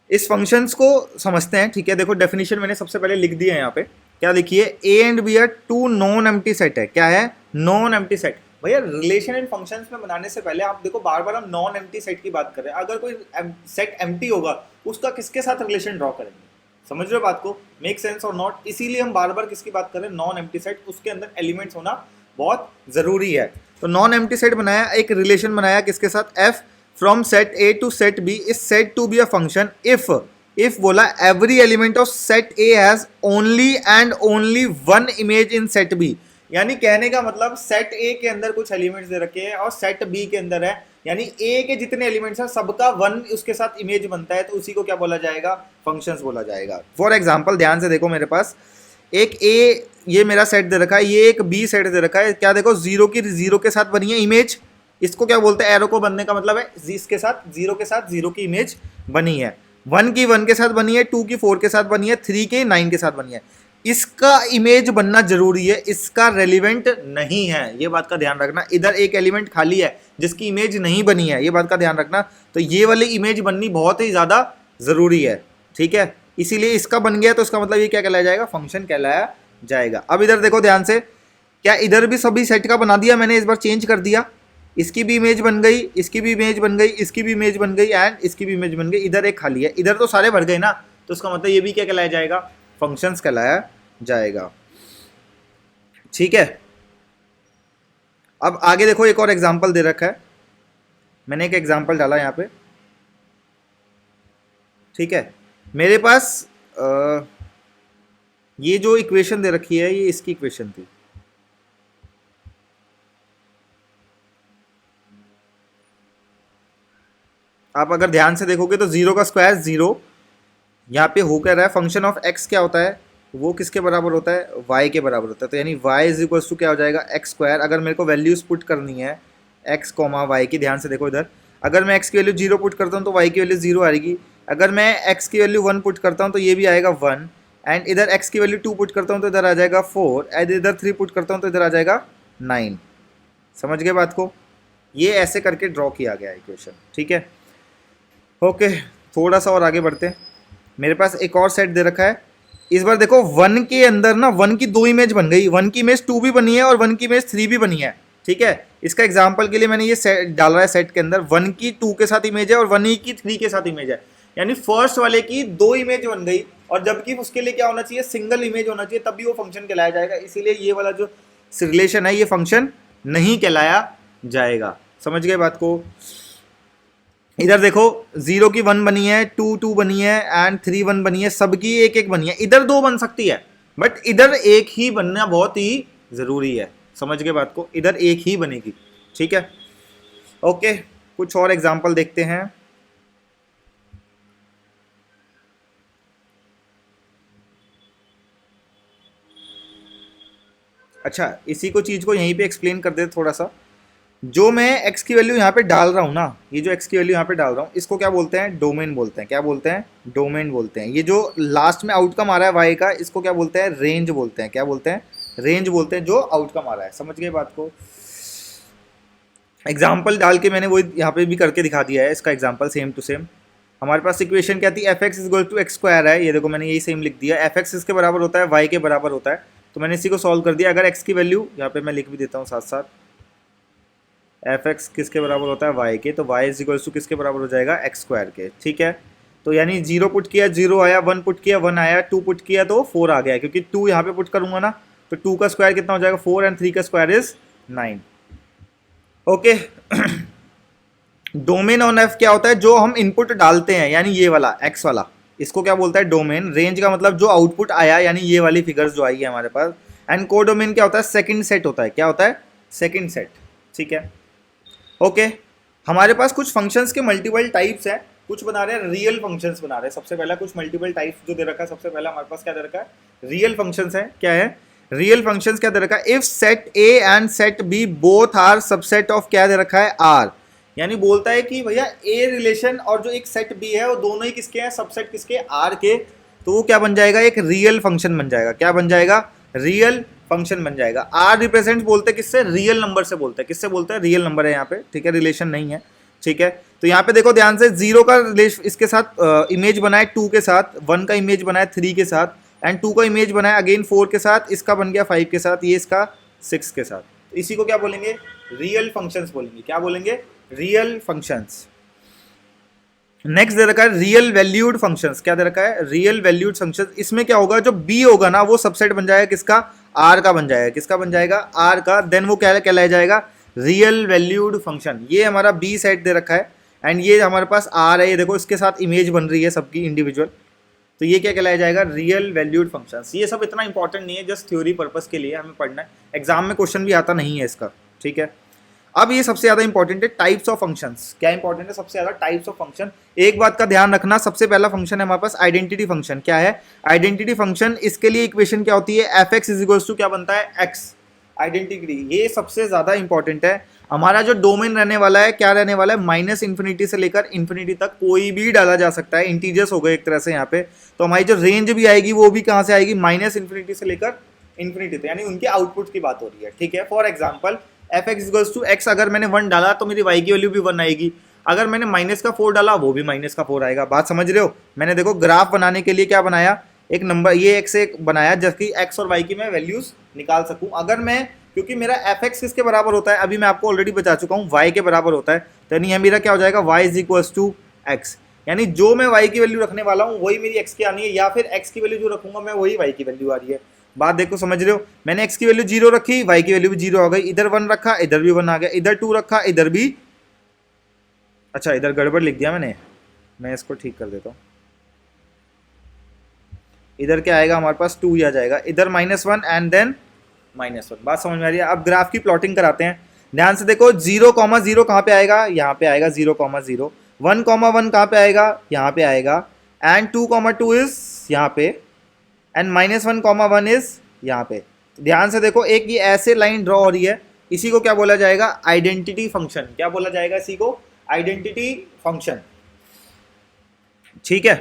इस फंक्शंस को समझते हैं। ठीक है, देखो डेफिनेशन मैंने सबसे पहले लिख दी है यहाँ पे। क्या लिखिए? A and B are 2 non empty set है। क्या है? Non empty set. भैया रिलेशन एंड फंक्शंस में बनाने से पहले आप देखो, बार बार हम नॉन एम्प्टी सेट की बात कर रहे हैं। अगर कोई सेट एम्प्टी होगा, उसका किसके साथ रिलेशन ड्रॉ करेंगे? समझ रहे हो बात को? मेक सेंस और नॉट? इसीलिए हम बार बार किसकी बात कर रहे हैं? Non empty set. उसके अंदर एलिमेंट्स होना बहुत जरूरी है। तो नॉन एम्प्टी सेट बनाया, एक रिलेशन बनाया किसके साथ? F from set A to set B is said to be a function if बोला every element of set A has only and only one image in set B. यानी कहने का मतलब, सेट ए के अंदर कुछ एलिमेंट्स दे रखे हैं और सेट बी के अंदर है, यानी ए के जितने एलिमेंट्स हैं सबका वन उसके साथ इमेज बनता है, तो उसी को क्या बोला जाएगा? फंक्शंस बोला जाएगा। फॉर एग्जांपल ध्यान से देखो, मेरे पास एक ए, ये मेरा सेट दे रखा है, ये एक बी सेट दे रखा है। क्या देखो, जीरो की जीरो के साथ बनी है इमेज। इसको क्या बोलते हैं? एरो को बनने का मतलब है इसके साथ जीरो की इमेज बनी है। 1 की 1 के साथ बनी है, 2 की 4 के साथ बनी है, 3 के 9 के साथ बनी है। इसका इमेज बनना जरूरी है, इसका रेलिवेंट नहीं है, ये बात का ध्यान रखना। इधर एक एलिमेंट खाली है जिसकी इमेज नहीं बनी है, ये बात का ध्यान रखना। तो ये वाली इमेज बननी बहुत ही ज़्यादा ज़रूरी है। ठीक है, इसीलिए इसका बन गया, तो इसका मतलब ये क्या कहलाया जाएगा? फंक्शन कहलाया जाएगा। अब इधर देखो ध्यान से, क्या इधर भी सभी सेट का बना दिया मैंने? इस बार चेंज कर दिया, इसकी भी इमेज बन गई, इसकी भी इमेज बन गई, इसकी भी इमेज बन गई, एंड इसकी भी इमेज बन गई। इधर एक खाली है, इधर तो सारे भर गए ना, तो इसका मतलब ये भी क्या कहलाया जाएगा? फंक्शंस कहलाया जाएगा। ठीक है, अब आगे देखो, एक और एग्जांपल दे रखा है, मैंने एक एग्जांपल डाला यहाँ पे। ठीक है, मेरे पास ये जो इक्वेशन दे रखी है, ये इसकी इक्वेशन थी। आप अगर ध्यान से देखोगे तो 0 का स्क्वायर 0 यहाँ पे हो कर रहा है। फंक्शन ऑफ x क्या होता है? वो किसके बराबर होता है? y के बराबर होता है। तो यानी y इज इक्वल्स टू क्या हो जाएगा? X square. अगर मेरे को वैल्यूज पुट करनी है x कॉमा y की, ध्यान से देखो इधर, अगर मैं x की वैल्यू 0 पुट करता हूँ तो y की वैल्यू 0 आएगी। अगर मैं x की वैल्यू 1 पुट करता हूँ तो ये भी आएगा 1, एंड इधर x की वैल्यू 2 पुट करता हूँ तो इधर आ जाएगा 4, एंड इधर 3 पुट करता हूँ तो इधर आ जाएगा 9। समझ गए बात को? ये ऐसे करके ड्रॉ किया गया इक्वेशन। ठीक है, ओके, थोड़ा सा और आगे बढ़ते हैं। मेरे पास एक और सेट दे रखा है। इस बार देखो 1 के अंदर ना 1 की 2 इमेज बन गई, 1 की इमेज 2 भी बनी है और 1 की इमेज 3 भी बनी है। ठीक है। इसका एग्जाम्पल के लिए मैंने ये सेट डाल रहा है, सेट के अंदर 1 की 2 के साथ इमेज है और 1 की 3 के साथ इमेज है, यानी फर्स्ट वाले की 2 इमेज बन गई, और जबकि उसके लिए क्या होना चाहिए, सिंगल इमेज होना चाहिए, तभी वो फंक्शन कहलाया जाएगा। इसीलिए ये वाला जो रिलेशन है ये फंक्शन नहीं कहलाया जाएगा। समझ गए बात को। इधर देखो 0 की 1 बनी है, 2 2 बनी है एंड 3 1 बनी है, सबकी एक एक बनी है। इधर 2 बन सकती है बट इधर एक ही बनना बहुत ही जरूरी है। समझ गए बात को, इधर एक ही बनेगी। ठीक है, ओके। कुछ और एग्जांपल देखते हैं। अच्छा, इसी को चीज को यहीं पे एक्सप्लेन कर दे थोड़ा सा। जो मैं x की वैल्यू यहाँ पे डाल रहा हूँ ना, ये जो x की वैल्यू यहाँ पे डाल रहा हूँ, इसको क्या बोलते हैं, डोमेन बोलते हैं। क्या बोलते हैं, डोमेन बोलते हैं। ये जो लास्ट में आउटकम आ रहा है y का, इसको क्या बोलते हैं, रेंज बोलते हैं। क्या बोलते हैं, रेंज बोलते हैं, जो आउटकम आ रहा है। समझ गए बात को। एग्जाम्पल डाल के मैंने वो यहाँ पे भी करके दिखा दिया है, इसका एग्जाम्पल सेम टू सेम। हमारे पास इक्वेशन क्या थी, f x is equal to x square है। ये देखो मैंने यही सेम लिख दिया, एफ एक्स इसके बराबर होता है, वाई के बराबर होता है, तो मैंने इसी को सॉल्व कर दिया। अगर एक्स की वैल्यू यहाँ पे मैं लिख भी देता हूँ साथ साथ, एफ एक्स किसके बराबर होता है, वाई के, तो वाई इज इक्वल टू किसके बराबर हो जाएगा, एक्स स्क्वायर के। ठीक है, तो यानी 0 पुट किया 0 आया, 1 पुट किया 1 आया, 2 पुट किया तो 4 आ गया, क्योंकि 2 यहाँ पे पुट करूंगा ना, तो 2 का स्क्वायर कितना हो जाएगा 4 एंड 3 का square is 9। Okay. Domain on F क्या होता है, जो हम इनपुट डालते हैं, यानी ये वाला एक्स वाला, इसको क्या बोलता है, डोमेन। रेंज का मतलब जो आउटपुट आया, यानी ये वाली फिगर्स जो आई है हमारे पास। एंड कोडोमेन क्या होता है, सेकंड सेट होता है। क्या होता है, सेकंड सेट। ठीक है, ओके। हमारे पास कुछ फंक्शंस के मल्टीपल टाइप्स हैं, कुछ बना रहे हैं रियल फंक्शंस बना रहे हैं। सबसे पहला कुछ मल्टीपल टाइप्स जो दे रखा है, सबसे पहला हमारे पास क्या दे रखा है, रियल फंक्शंस है। क्या है, रियल फंक्शंस क्या दे रखा है, if set A and set B both are subset of, क्या दे रखा है, आर। यानी बोलता है कि भैया ए रिलेशन और जो एक सेट बी है वो दोनों ही किसके हैं, सबसेट किसके, आर के। तो वो क्या बन जाएगा, एक रियल फंक्शन बन जाएगा। क्या बन जाएगा, रियल फंक्शन बन जाएगा। आर रिप्रेजेंट बोलते हैं किससे, रियल नंबर से बोलते हैं। किससे बोलते हैं, रियल नंबर है यहाँ पे। ठीक है, रिलेशन नहीं है। ठीक है, तो यहाँ पे देखो ध्यान से, 0 का रिलेशन इसके साथ इमेज बनाए 2 के साथ, 1 का इमेज बनाए 3 के साथ, एंड 2 का इमेज बनाया अगेन 4 के साथ, इसका बन गया 5 के साथ, ये इसका 6 के साथ। तो इसी को क्या बोलेंगे, रियल फंक्शंस बोलेंगे। क्या बोलेंगे, रियल फंक्शंस। नेक्स्ट दे रखा है रियल वैल्यूड फंक्शंस। क्या दे रखा है, रियल वैल्यूड फंक्शंस। इसमें क्या होगा, जो बी होगा ना वो सबसेट बन जाएगा किसका, आर का बन जाएगा। किसका बन जाएगा, आर का। देन वो क्या कहलाया जाएगा, रियल वैल्यूड फंक्शन। ये हमारा बी सेट दे रखा है एंड ये हमारे पास आर है। ये देखो इसके साथ इमेज बन रही है सबकी इंडिविजुअल, तो ये क्या कहलाया जाएगा, रियल वैल्यूड फंक्शंस। ये सब इतना इंपॉर्टेंट नहीं है, जस्ट थ्योरी पर्पस के लिए हमें पढ़ना है, एग्जाम में क्वेश्चन भी आता नहीं है इसका। ठीक है, अब ये सबसे ज्यादा इंपॉर्टेंट है, टाइप्स ऑफ फंक्शंस। क्या इंपॉर्टेंट है, सबसे ज्यादा टाइप्स ऑफ फंक्शन। एक बात का ध्यान रखना, सबसे पहला फंक्शन है हमारे पास आइडेंटिटी फंक्शन। क्या है, आइडेंटिटी फंक्शन। इसके लिए इक्वेशन क्या होती है, f x is equal to क्या बनता है, एक्स। आइडेंटिटी, ये सबसे ज्यादा इंपॉर्टेंट है। हमारा जो डोमेन रहने वाला है, क्या रहने वाला है, माइनस इन्फिनिटी से लेकर इन्फिनिटी तक कोई भी डाला जा सकता है। इंटीजर्स हो गए एक तरह से यहाँ पे, तो हमारी जो रेंज भी आएगी वो भी कहाँ से आएगी, माइनस इन्फिनिटी से लेकर इन्फिनिटी तक, यानी उनके आउटपुट की बात हो रही है। ठीक है, for example f x equals to x, अगर मैंने 1 डाला तो मेरी वाई की वैल्यू भी 1 आएगी। अगर मैंने माइनस का 4 डाला वो भी माइनस का 4 आएगा। बात समझ रहे हो। मैंने देखो ग्राफ बनाने के लिए क्या बनाया, एक नंबर ये एक्स एक बनाया, जबकि एक्स और वाई की मैं वैल्यूज निकाल सकूं। अगर मैं, क्योंकि मेरा एफ एक्स किसके बराबर होता है, अभी मैं आपको ऑलरेडी बता चुका हूँ, वाई के बराबर होता है। तो यानी मेरा क्या हो जाएगा, y is equals to x. यानी जो मैं वाई की वैल्यू रखने वाला हूँ वही मेरी एक्स की आनी है, या फिर एक्स की वैल्यू जो रखूंगा मैं वही वाई की वैल्यू आ रही है। बात देखो, समझ रहे हो। मैंने एक्स की वैल्यू 0 रखी, वाई की वैल्यू भी 0 हो गई। इधर 1 रखा, इधर भी 1 आ गया। इधर 2 रखा, इधर भी, अच्छा इधर गड़बड़ लिख दिया मैंने, मैं इसको ठीक कर देता हूँ। इधर क्या आएगा हमारे पास, 2 ही आ जाएगा। इधर -1 एंड देन -1। बात समझ में आ रही है। अब ग्राफ की प्लॉटिंग कराते हैं। ध्यान से देखो, 0,0 कहाँ पे आएगा, यहाँ पे आएगा 0,0। 1,1 कहाँ पे आएगा, यहाँ पे आएगा। एंड 2,2 इज यहाँ पे, एंड -1,1 इज यहाँ पे। ध्यान से देखो, एक ये ऐसे लाइन ड्रॉ हो रही है, इसी को क्या बोला जाएगा, आइडेंटिटी फंक्शन। क्या बोला जाएगा इसी को, आइडेंटिटी फंक्शन। ठीक है,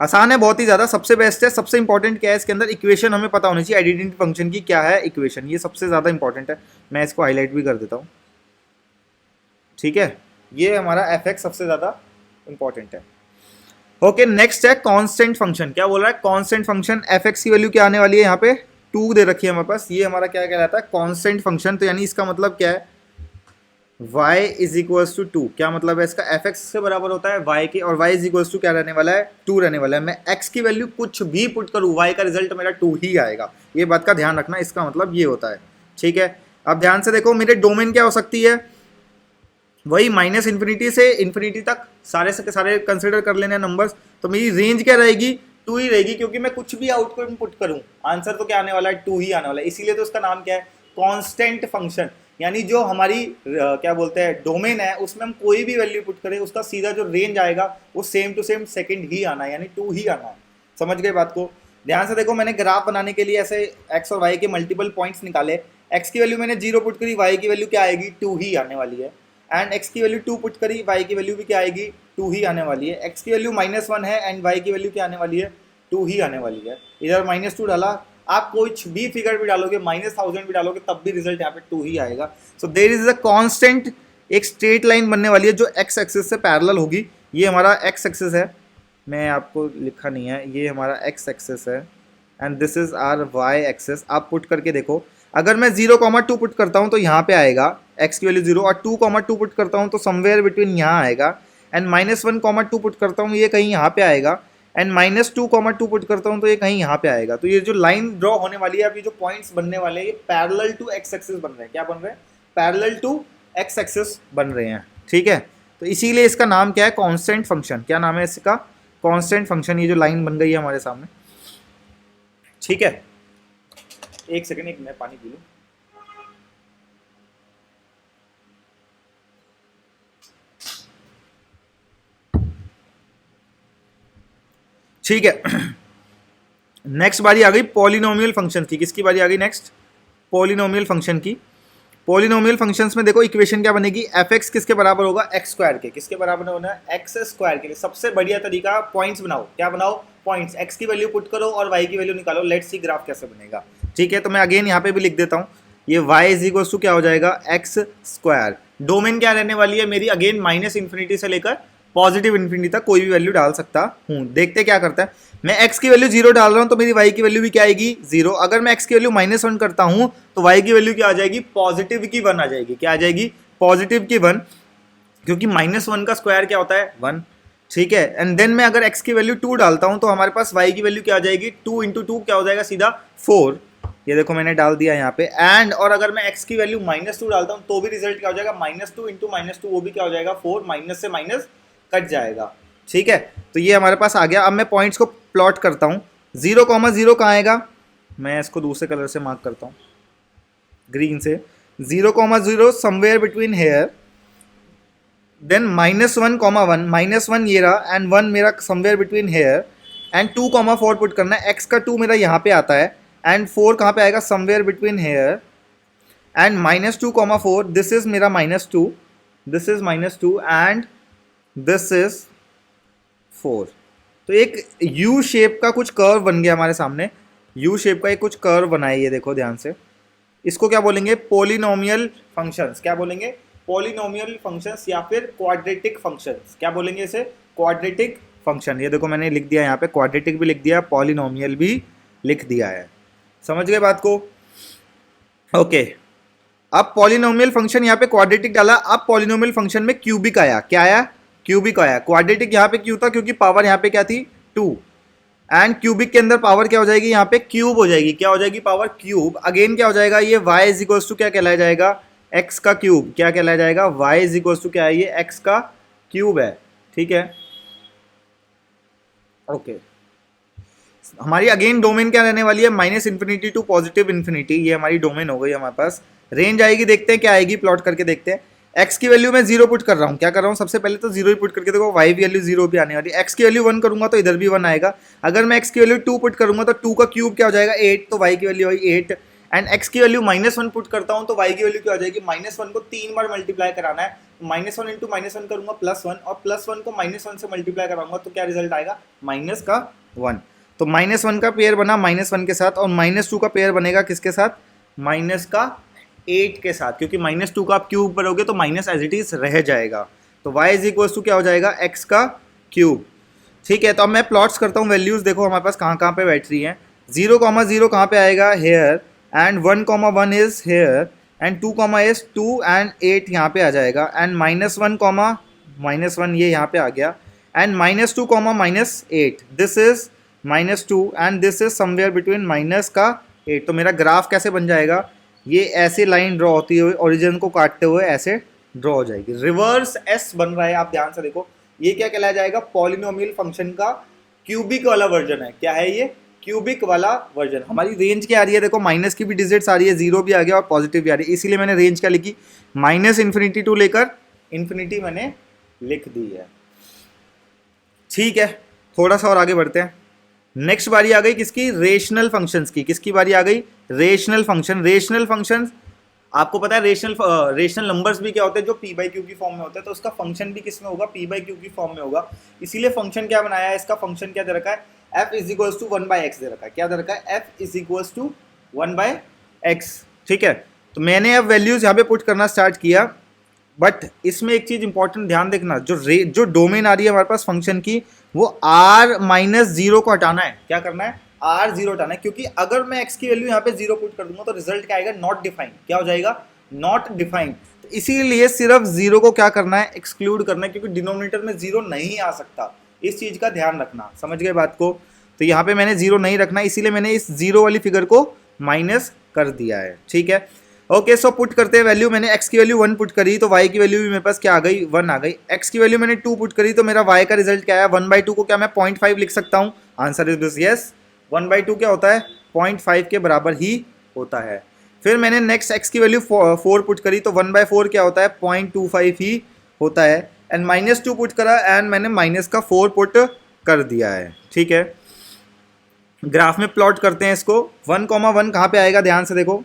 आसान है बहुत ही ज्यादा, सबसे बेस्ट है। सबसे इंपॉर्टेंट क्या है इसके अंदर, इक्वेशन हमें पता होनी चाहिए आइडेंटिटी फंक्शन की। क्या है इक्वेशन, ये सबसे ज्यादा इंपॉर्टेंट है। मैं इसको हाईलाइट भी कर देता हूँ। ठीक है, ये हमारा एफ एक्स सबसे ज्यादा इंपॉर्टेंट है। ओके, नेक्स्ट है कांस्टेंट फंक्शन। क्या बोल रहा है, कांस्टेंट फंक्शन। एफ एक्स की वैल्यू क्या आने वाली है यहाँ पे, 2 दे रखी है हमारे पास, ये हमारा क्या कहलाता है, कांस्टेंट फंक्शन। तो यानी इसका मतलब क्या है, y इज इक्वल्स टू 2, क्या मतलब है इसका, एफ एक्स से बराबर होता है y के, और y इज इक्वल्स टू क्या रहने वाला है, 2 रहने वाला है। मैं x की वैल्यू कुछ भी पुट करूँ, y का रिजल्ट मेरा 2 ही आएगा, ये बात का ध्यान रखना, इसका मतलब ये होता है। ठीक है, अब ध्यान से देखो मेरे डोमेन क्या हो सकती है, वही माइनस इन्फिनिटी से इन्फिनिटी तक सारे से सारे कंसिडर कर लेने नंबर्स। तो मेरी रेंज क्या रहेगी, 2 ही रहेगी, क्योंकि मैं कुछ भी आउटपुट पुट करूं आंसर तो क्या आने वाला है, 2 ही आने वाला है। इसीलिए तो उसका नाम क्या है, कांस्टेंट फंक्शन। यानी जो हमारी क्या बोलते हैं डोमेन है, उसमें हम कोई भी वैल्यू पुट करें, उसका सीधा जो रेंज आएगा वो सेम टू सेम सेकंड ही आना है, यानी 2 ही आना है। समझ गए बात को। ध्यान से देखो, मैंने ग्राफ बनाने के लिए ऐसे एक्स और वाई के मल्टीपल पॉइंट्स निकाले। एक्स की वैल्यू मैंने 0 पुट करी, वाई की वैल्यू क्या आएगी, 2 ही आने वाली है। एंड x की वैल्यू 2 पुट करी, y की वैल्यू भी क्या आएगी, 2 ही आने वाली है। x की वैल्यू -1 है एंड y की वैल्यू क्या आने वाली है, 2 ही आने वाली है। इधर -2 डाला, आप कुछ भी फिगर भी डालोगे, -1000 भी डालोगे, तब भी रिजल्ट यहाँ पे 2 ही आएगा। So there is a constant, एक स्ट्रेट लाइन बनने वाली है जो x एक्सिस से पैरेलल होगी। ये हमारा x एक्सिस है, मैं आपको लिखा नहीं है, ये हमारा x एक्सिस है and this is our y axis. आप पुट करके देखो, अगर मैं 0,2 पुट करता हूँ तो यहाँ पे आएगा x की वैल्यू 0, और 2,2 पुट करता हूँ तो समवेयर बिटवीन यहाँ आएगा। एंड -1,2 पुट करता हूँ, ये कहीं यहाँ पे आएगा। एंड -2,2 पुट करता हूँ तो ये कहीं यहाँ पे आएगा। तो ये जो लाइन ड्रॉ होने वाली है, अभी जो पॉइंट्स बनने वाले हैं, ये पैरेलल टू x एक्सिस बन रहे हैं। क्या बन रहे हैं, पैरेलल टू x एक्सिस बन रहे हैं। ठीक है, तो इसीलिए इसका नाम क्या है, कांस्टेंट फंक्शन। क्या नाम है इसका, कांस्टेंट फंक्शन। ये जो लाइन बन गई है हमारे सामने, ठीक है। एक सेकंड, एक मैं पानी पी लूं। ठीक है, नेक्स्ट बारी आ गई पॉलिनोमियल फंक्शन की। किसकी बारी आ गई नेक्स्ट, पॉलिनोमियल फंक्शन की। पॉलिनोमियल फंक्शंस में देखो इक्वेशन क्या बनेगी, एफ एक्स किसके बराबर होगा, एक्स स्क्वायर के। किसके बराबर होना है, एक्स स्क्वायर के। सबसे बढ़िया तरीका, पॉइंट्स बनाओ। क्या बनाओ, पॉइंट्स। एक्स की वैल्यू पुट करो और वाई की वैल्यू निकालो। लेट्स सी ग्राफ कैसे बनेगा। ठीक है, तो मैं अगेन यहाँ पे भी लिख देता हूँ, ये वाई इज इक्वल टू क्या हो जाएगा, एक्स स्क्वायर। डोमेन क्या रहने वाली है मेरी, अगेन -इन्फिनिटी से लेकर पॉजिटिव इन्फिनिटी तक कोई भी वैल्यू डाल सकता हूँ। देखते क्या करता है, मैं x की वैल्यू 0 डाल रहा हूँ तो मेरी y की वैल्यू भी क्या आएगी, 0। अगर मैं x की वैल्यू -1 करता हूँ तो y की वैल्यू क्या आ जाएगी, पॉजिटिव की 1 आ जाएगी। क्या आ जाएगी, पॉजिटिव की 1, क्योंकि -1 का स्क्वायर क्या होता है, 1। ठीक है, एंड देन मैं अगर x की वैल्यू 2 डालता हूँ तो हमारे पास y की वैल्यू क्या आ जाएगी, 2 × 2 क्या हो जाएगा, सीधा 4। ये देखो मैंने डाल दिया यहाँ पे। एंड और अगर मैं x की वैल्यू -2 डालता हूँ तो भी रिजल्ट क्या हो जाएगा, -2 × -2, वो भी क्या हो जाएगा, 4। माइनस से माइनस कट जाएगा। ठीक है, तो ये हमारे पास आ गया। अब मैं पॉइंट्स को प्लॉट करता हूँ। 0,0 कहाँ आएगा, मैं इसको दूसरे कलर से मार्क करता हूँ, ग्रीन से। 0,0 समवेयर बिटवीन हेयर, देन -1,1 -1 ये रहा, एंड 1 मेरा somewhere between here, and 2,4 put करना है। x का 2 मेरा यहाँ पे आता है, एंड 4 कहाँ पे आएगा, somewhere between here, and -2,4, this is मेरा -2, this is -2, and this is 4। तो एक U शेप का कुछ कर्व बन गया हमारे सामने। U शेप का एक कुछ कर्व बना है, ये देखो ध्यान से। इसको क्या बोलेंगे, पॉलिनोमियल फंक्शंस। क्या बोलेंगे, पॉलिनोमियल फंक्शंस या फिर क्वाड्रेटिक फंक्शंस। क्या बोलेंगे इसे, क्वाड्रेटिक फंक्शन। ये देखो मैंने लिख दिया यहाँ पे, क्वाड्रेटिक भी लिख दिया, पॉलिनोमियल भी लिख दिया है। समझ गए बात को, ओके। अब पॉलिनोमियल फंक्शन यहाँ पे क्वाड्रेटिक डाला। अब पॉलिनोमियल फंक्शन में क्यूबिक आया। क्या आया, क्यूबिक आया। क्वाड्रेटिक यहाँ पे क्यों था, क्योंकि पावर यहाँ पे क्या थी, 2। एंड क्यूबिक के अंदर पावर क्या हो जाएगी, यहाँ पे क्यूब हो जाएगी। क्या हो जाएगी, पावर क्यूब। अगेन क्या हो जाएगा, ये y इज इक्वल टू क्या कहलाया जाएगा, x का क्यूब। क्या कहलाया जाएगा, y इज इक्वल टू क्या है, ये x का क्यूब है। ठीक है, ओके। हमारी अगेन डोमेन क्या रहने वाली है, -इन्फिनिटी टू +इन्फिनिटी। ये हमारी डोमेन हो गई हमारे पास। रेंज आएगी, देखते हैं क्या आएगी, प्लॉट करके देखते हैं। x की वैल्यू मैं 0 पुट कर रहा हूँ। क्या कर रहा हूँ, सबसे पहले तो 0 ही पुट करके देखो, y की वैल्यू 0 भी आने वाली। x की वैल्यू 1 करूंगा तो इधर भी 1 आएगा। अगर मैं x की वैल्यू 2 पुट करूंगा तो 2 का क्यूब क्या हो जाएगा, 8, तो y की वैल्यू आई 8। एंड x की वैल्यू -1 पुट करता हूँ तो y की वैल्यू क्या हो जाएगी, -1 को 3 बार मल्टीप्लाई कराना है। -1 × -1 करूंगा +1, और +1 को -1 से मल्टीप्लाई कराऊंगा तो क्या रिजल्ट आएगा, -1। तो -1 का पेयर बना -1 के साथ, और -2 का पेयर बनेगा किसके साथ, -8 के साथ, क्योंकि -2 का आप क्यूब करोगे तो माइनस एज इट इज रह जाएगा। तो y इज इक्वल टू क्या हो जाएगा, x का क्यूब। ठीक है, तो अब मैं प्लॉट्स करता हूँ वैल्यूज। देखो हमारे पास कहाँ कहाँ पे बैठ रही हैं। 0,0 कहाँ पे आएगा, here, and 1,1 is here, and 2, is 2 and 8 यहाँ पे आ जाएगा, एंड -1, ये यहाँ पे आ गया, and -2, -8, this is -2 and this is somewhere between minus का 8। तो मेरा ग्राफ कैसे बन जाएगा, ये ऐसे लाइन ड्रॉ होती हुई ओरिजिन को काटते हुए ऐसे ड्रॉ हो जाएगी, रिवर्स एस बन रहा है। आप ध्यान से देखो, ये क्या कहलाया जाएगा, पॉलिनोमियल फंक्शन का क्यूबिक वाला वर्जन है। क्या है ये, क्यूबिक वाला वर्जन। हमारी रेंज क्या आ रही है, देखो माइनस की भी डिजिट्स आ रही है, जीरो भी आ गया और पॉजिटिव भी आ रही है, इसीलिए मैंने रेंज क्या लिखी, -∞ टू लेकर इन्फिनिटी मैंने लिख दी है। ठीक है, थोड़ा सा और आगे बढ़ते हैं। नेक्स्ट बारी आ गई किसकी, रेशनल फंक्शंस की। किसकी बारी आ गई, रेशनल फंक्शन। रेशनल फंक्शंस आपको पता है, रेशनल नंबर्स भी क्या होते हैं, जो p बाई क्यू की फॉर्म में होते हैं, तो उसका फंक्शन भी किस में होगा, p बाई क्यू की फॉर्म में होगा। इसीलिए फंक्शन क्या बनाया है, इसका फंक्शन क्या दे रखा है, f is equals to 1/x दे रखा है। क्या दे रखा है, f is equals to 1/x। ठीक है, तो मैंने अब वैल्यूज यहाँ पे पुट करना स्टार्ट किया, बट इसमें एक चीज इंपॉर्टेंट ध्यान देखना, जो डोमेन आ रही है हमारे पास फंक्शन की, वो r-0 को हटाना है। क्या करना है, r0 हटाना है, क्योंकि अगर मैं x की वैल्यू यहाँ पे 0 पुट कर दूंगा तो रिजल्ट क्या आएगा, नॉट डिफाइंड। क्या हो जाएगा, नॉट डिफाइंड। तो इसीलिए सिर्फ 0 को क्या करना है, एक्सक्लूड करना है, क्योंकि डिनोमिनेटर में 0 नहीं आ सकता। इस चीज का ध्यान रखना, समझ गए बात को। तो यहाँ पे मैंने 0 नहीं रखना, इसीलिए मैंने इस 0 वाली फिगर को माइनस कर दिया है। ठीक है, ओके, सो पुट करते हैं वैल्यू। मैंने x की वैल्यू 1 पुट करी तो y की वैल्यू भी मेरे पास क्या आ गई, 1 आ गई। x की वैल्यू मैंने 2 पुट करी तो मेरा y का रिजल्ट क्या आया, 1/2 को क्या मैं 0.5 लिख सकता हूँ, आंसर इज दिस यस। 1/2 क्या होता है, 0.5 के बराबर ही होता है। फिर मैंने नेक्स्ट x की वैल्यू 4 पुट करी तो 1/4 क्या होता है, 0.25 ही होता है। एंड -2 पुट करा एंड मैंने माइनस का 4 पुट कर दिया है। ठीक है, ग्राफ में प्लॉट करते हैं इसको। 1,1 कहाँ पे आएगा, ध्यान से देखो,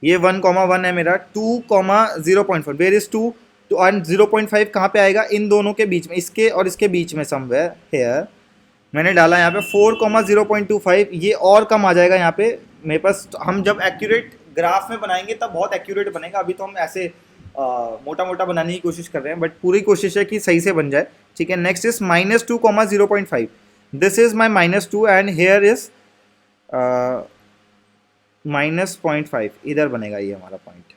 ये 1,1 है मेरा, 2,0.4 वेयर इज 2 एंड 0.5 कहाँ पे आएगा, इन दोनों के बीच में, इसके और इसके बीच में समवेयर हेयर। मैंने डाला यहाँ पे 4,0.25, ये और कम आ जाएगा यहाँ पे मेरे पास। हम जब एक्यूरेट ग्राफ में बनाएंगे तब बहुत एक्यूरेट बनेगा, अभी तो हम ऐसे मोटा मोटा बनाने की कोशिश कर रहे हैं, बट पूरी कोशिश है कि सही से बन जाए। ठीक है, next is -2,0.5, this is my -2 and here is -0.5, इधर बनेगा ये हमारा पॉइंट।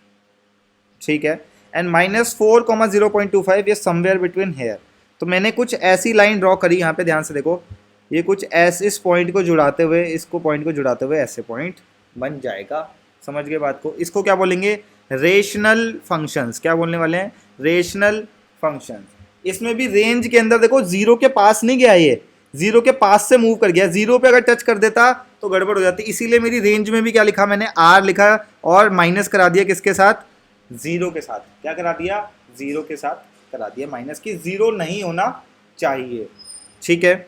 ठीक है, एंड -4,0.25 ये समवेयर बिटवीन हेयर। तो मैंने कुछ ऐसी लाइन ड्रॉ करी, यहाँ पे ध्यान से देखो, ये कुछ ऐसे इस पॉइंट को जुड़ाते हुए, इसको पॉइंट को जुड़ाते हुए ऐसे पॉइंट बन जाएगा। समझ गए बात को। इसको क्या बोलेंगे, रेशनल फंक्शंस। क्या बोलने वाले हैं, रेशनल फंक्शंस। इसमें भी रेंज के अंदर देखो, 0 के पास नहीं गया, ये 0 के पास से मूव कर गया। 0 पे अगर टच कर देता तो गड़बड़ हो जाती, इसीलिए मेरी रेंज में भी क्या लिखा मैंने, r लिखा और माइनस करा दिया किसके साथ, 0 के साथ। क्या करा दिया, 0 के साथ करा दिया माइनस, की 0 नहीं होना चाहिए। ठीक है,